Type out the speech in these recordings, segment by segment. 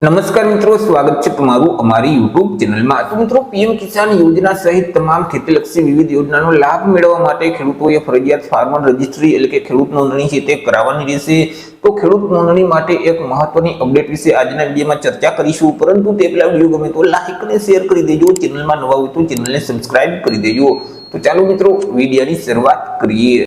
નમસ્કાર મિત્રો, સ્વાગત છે તમારું અમારી યુટ્યુબ ચેનલમાં। તો મિત્રો, પીએમ કિસાન યોજના સહિત તમામ ખેતીલક્ષી વિવિધ યોજનાનો લાભ મેળવવા માટે ખેડૂતોએ ફરજિયાત ફાર્મર રજિસ્ટ્રી એટલે કે ખેડૂત નોંધણી છે તે કરાવવાની રહેશે। તો ખેડૂત નોંધણી માટે એક મહત્વની અપડેટ વિશે આજના વિડીયોમાં ચર્ચા કરીશું, પરંતુ તે પહેલા વિડીયો ગમે તો લાઈક અને શેર કરી દેજો, ચેનલમાં નવા હોય તો ચેનલને સબસ્ક્રાઇબ કરી દેજો। તો ચાલો મિત્રો, વિડીયોની શરૂઆત કરીએ।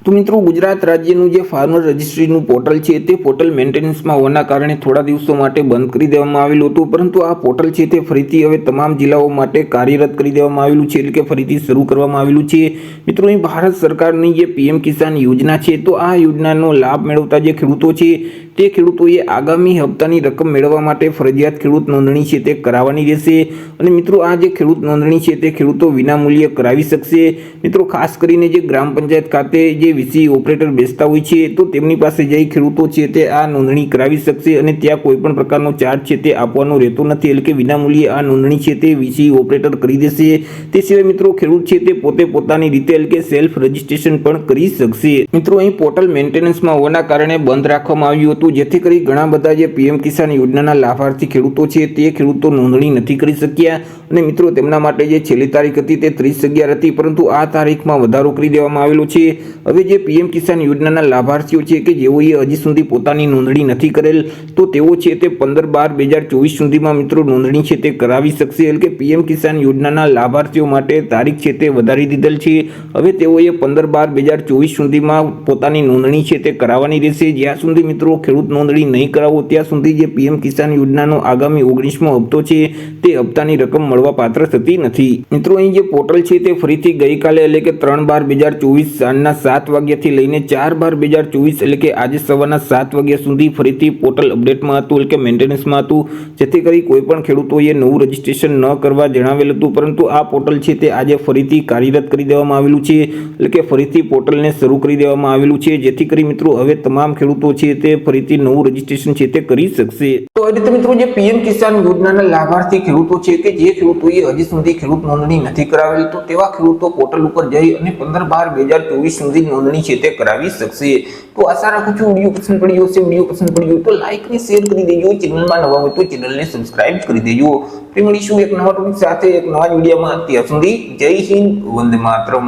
તો મિત્રો, ગુજરાત રાજ્યનું જે ફાર્મર રજિસ્ટ્રીનું પોર્ટલ છે તે પોર્ટલ મેન્ટેનન્સમાં હોવાના કારણે થોડા દિવસો માટે બંધ કરી દેવામાં આવેલું હતું, પરંતુ આ પોર્ટલ છે તે ફરીથી હવે તમામ જિલ્લાઓ માટે કાર્યરત કરી દેવામાં આવેલું છે, એટલે કે ફરીથી શરૂ કરવામાં આવેલું છે। મિત્રો, અહીં ભારત સરકારની જે પીએમ કિસાન યોજના છે, તો આ યોજનાનો લાભ મેળવતા જે ખેડૂતો છે તે ખેડૂતોએ આગામી હપ્તાની રકમ મેળવવા માટે ફરજિયાત ખેડૂત નોંધણી છે તે કરાવવાની રહેશે। અને મિત્રો, આ જે ખેડૂત નોંધણી છે તે ખેડૂતો વિનામૂલ્યે કરાવી શકશે। મિત્રો, ખાસ કરીને જે ગ્રામ પંચાયત ખાતે જે વીસી ઓપરેટર બેસતા હોય છે તો તેમની પાસે જઈ ખેડૂતો છે તે આ નોંધણી કરાવી શકશે, અને ત્યાં કોઈ પણ પ્રકારનો ચાર્જ છે તે આપવાનો રહેતો નથી, એટલે કે વિનામૂલ્યે આ નોંધણી છે તે વીસી ઓપરેટર કરી દેશે। તે સિવાય મિત્રો, ખેડૂત છે તે પોતે પોતાની રીતે એટલે કે સેલ્ફ રજિસ્ટ્રેશન પણ કરી શકશે। મિત્રો, અહીં પોર્ટલ મેન્ટેનન્સમાં હોવાના કારણે બંધ રાખવામાં આવ્યું હતું, જેથી કરી ઘણા બધા જે પીએમ કિસાન યોજનાના લાભાર્થી ખેડૂતો છે તે ખેડૂતો નોંધણી નથી કરી શક્યા। અને મિત્રો, તેમના માટે જે છેલ્લી તારીખ હતી તે 30/11 હતી, પરંતુ આ તારીખમાં વધારો કરી દેવામાં આવેલો છે। હવે જે પીએમ કિસાન યોજનાના લાભાર્થીઓ છે કે જેઓએ હજી સુધી પોતાની નોંધણી નથી કરેલ, તો તેઓ છે તે 15/12/2024 સુધીમાં મિત્રો નોંધણી છે તે કરાવી શકશે, એટલે કે પીએમ કિસાન યોજનાના લાભાર્થીઓ માટે તારીખ છે તે વધારી દીધેલ છે। હવે તેઓએ 15/12/2024 સુધીમાં પોતાની નોંધણી છે તે કરાવવાની રહેશે। જ્યાં સુધી મિત્રો ખેડૂત નોંધણી નહીં કરાવો ત્યાં સુધી જે પીએમ કિસાન યોજનાનો આગામી 19મો હપ્તો છે તે હપ્તાની રકમ મળવા પાત્ર થતી નથી। મિત્રો, અહીં જે પોર્ટલ છે તે ફરીથી ગઈકાલે એટલે કે 3/12/2024 સાંજના 7 વાગ્યાથી લઈને 4/12/2024 એટલે કે આજે સવારના 7 વાગ્યા સુધી ફરીથી પોર્ટલ અપડેટમાં હતું, એટલે કે મેન્ટેનન્સમાં હતું, જેથી કરી કોઈ પણ ખેડૂતોએ નવું રજીસ્ટ્રેશન ન કરવા જણાવેલ હતું, પરંતુ આ પોર્ટલ છે તે આજે ફરીથી કાર્યરત કરી દેવામાં આવેલું છે, એટલે કે ફરીથી પોર્ટલને શરૂ કરી દેવામાં આવેલું છે, જેથી કરી મિત્રો હવે તમામ ખેડૂતો છે તે ફરીથી નવું રજીસ્ટ્રેશન છે તે કરી શકશે। તો આ રીતે મિત્રો, જે પીએમ કિસાન યોજનાના લાભાર્થી ખેડૂતો છે કે જે ખેડૂતોએ હજી સુધી ખેડૂત નોંધણી નથી કરાવેલી, તો તેવા ખેડૂતો પોર્ટલ ઉપર જઈ અને 15/12/2024 સુધી નોંધણી છે તે કરાવી શકશે। તો આશા રાખું છું વિડીયો પસંદ પડ્યો હશે। વિડીયો પસંદ પડ્યો તો લાઈક અને શેર કરી દેજો, ચેનલમાં નવા હોય તો ચેનલને સબસ્ક્રાઇબ કરી દેજો। ફરી મળીશું એક નવા ટોપિક સાથે એક નવા વિડીયોમાં। ત્યાં સુધી જય હિન્દ, વંદે માતરમ।